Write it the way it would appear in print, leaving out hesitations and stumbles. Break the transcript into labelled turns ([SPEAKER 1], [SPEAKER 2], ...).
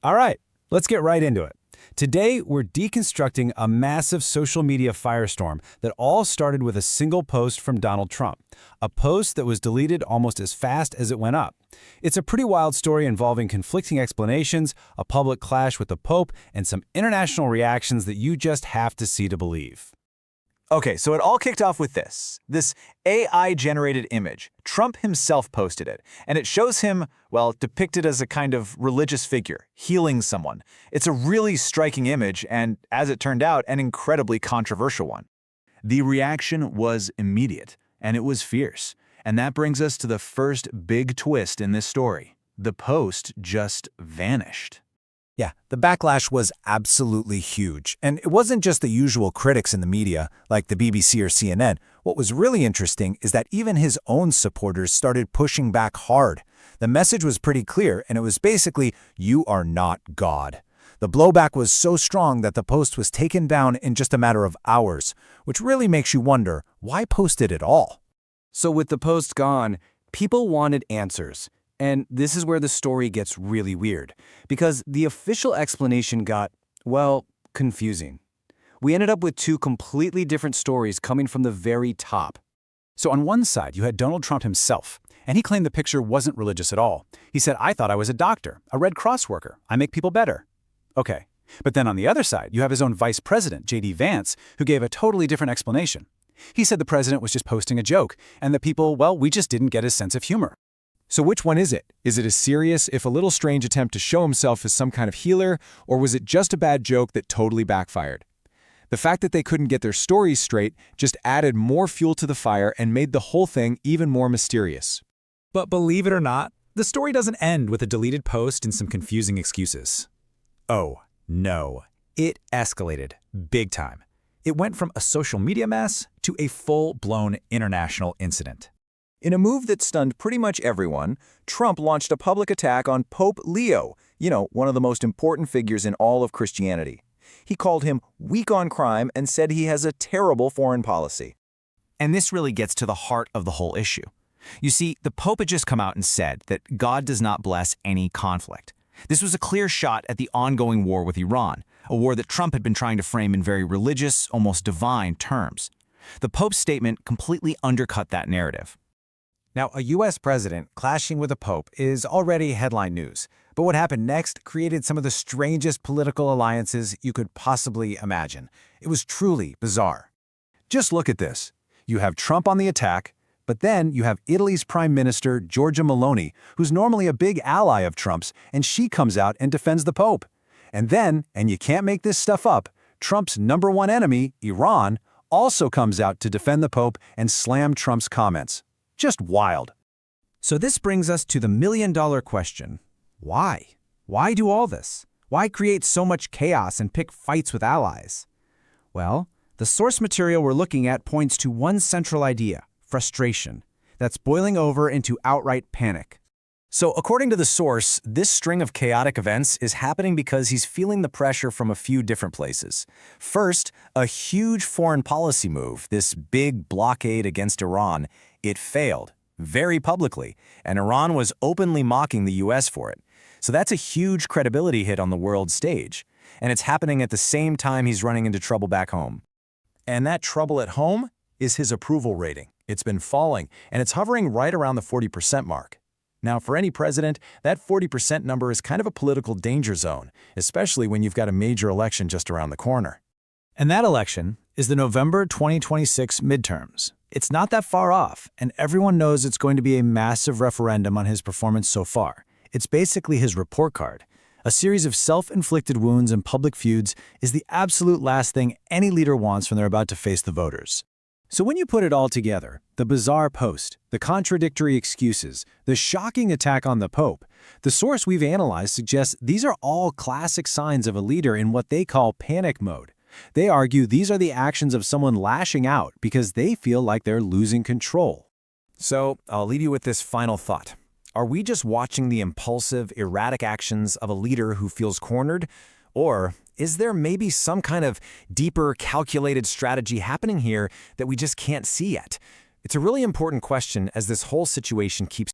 [SPEAKER 1] All right, let's get right into it. Today, we're deconstructing a massive social media firestorm that all started with a single post from Donald Trump, a post that was deleted almost as fast as it went up. It's a pretty wild story involving conflicting explanations, a public clash with the Pope, and some international reactions that you just have to see to believe.
[SPEAKER 2] Okay, so it all kicked off with this AI-generated image. Trump himself posted it, and it shows him, well, depicted as a kind of religious figure, healing someone. It's a really striking image and, as it turned out, an incredibly controversial one. The reaction was immediate, and it was fierce. And that brings us to the first big twist in this story. The post just vanished.
[SPEAKER 3] Yeah, the backlash was absolutely huge. And it wasn't just the usual critics in the media, like the BBC or CNN. What was really interesting is that even his own supporters started pushing back hard. The message was pretty clear, and it was basically, "You are not God." The blowback was so strong that the post was taken down in just a matter of hours, which really makes you wonder, why post it at all?
[SPEAKER 1] So with the post gone, people wanted answers. And this is where the story gets really weird, because the official explanation got, well, confusing. We ended up with two completely different stories coming from the very top. So on one side, you had Donald Trump himself, and he claimed the picture wasn't religious at all. He said, "I thought I was a doctor, a Red Cross worker. I make people better." Okay. But then on the other side, you have his own vice president, J.D. Vance, who gave a totally different explanation. He said the president was just posting a joke, and the people, well, we just didn't get his sense of humor.
[SPEAKER 4] So which one is it? Is it a serious, if a little strange attempt to show himself as some kind of healer, or was it just a bad joke that totally backfired? The fact that they couldn't get their stories straight just added more fuel to the fire and made the whole thing even more mysterious.
[SPEAKER 5] But believe it or not, the story doesn't end with a deleted post and some confusing excuses. Oh, no. It escalated big time. It went from a social media mess to a full-blown international incident.
[SPEAKER 2] In a move that stunned pretty much everyone, Trump launched a public attack on Pope Leo, one of the most important figures in all of Christianity. He called him weak on crime and said he has a terrible foreign policy.
[SPEAKER 6] And this really gets to the heart of the whole issue. You see, the Pope had just come out and said that God does not bless any conflict. This was a clear shot at the ongoing war with Iran, a war that Trump had been trying to frame in very religious, almost divine terms. The Pope's statement completely undercut that narrative.
[SPEAKER 3] Now, a U.S. president clashing with a pope is already headline news, but what happened next created some of the strangest political alliances you could possibly imagine. It was truly bizarre. Just look at this. You have Trump on the attack, but then you have Italy's Prime Minister, Giorgia Meloni, who's normally a big ally of Trump's, and she comes out and defends the Pope. And then, and you can't make this stuff up, Trump's number one enemy, Iran, also comes out to defend the Pope and slam Trump's comments. Just wild.
[SPEAKER 1] So this brings us to the million-dollar question. Why? Why do all this? Why create so much chaos and pick fights with allies? Well, the source material we're looking at points to one central idea, frustration, that's boiling over into outright panic.
[SPEAKER 6] So according to the source, this string of chaotic events is happening because he's feeling the pressure from a few different places. First, a huge foreign policy move, this big blockade against Iran, it failed, very publicly, and Iran was openly mocking the U.S. for it. So that's a huge credibility hit on the world stage. And it's happening at the same time he's running into trouble back home.
[SPEAKER 7] And that trouble at home is his approval rating. It's been falling, and it's hovering right around the 40% mark. Now, for any president, that 40% number is kind of a political danger zone, especially when you've got a major election just around the corner.
[SPEAKER 1] And that election is the November 2026 midterms. It's not that far off, and everyone knows it's going to be a massive referendum on his performance so far. It's basically his report card. A series of self-inflicted wounds and public feuds is the absolute last thing any leader wants when they're about to face the voters. So when you put it all together, the bizarre post, the contradictory excuses, the shocking attack on the Pope, the source we've analyzed suggests these are all classic signs of a leader in what they call panic mode. They argue these are the actions of someone lashing out because they feel like they're losing control.
[SPEAKER 6] So I'll leave you with this final thought. Are we just watching the impulsive, erratic actions of a leader who feels cornered? Or is there maybe some kind of deeper, calculated strategy happening here that we just can't see yet? It's a really important question as this whole situation keeps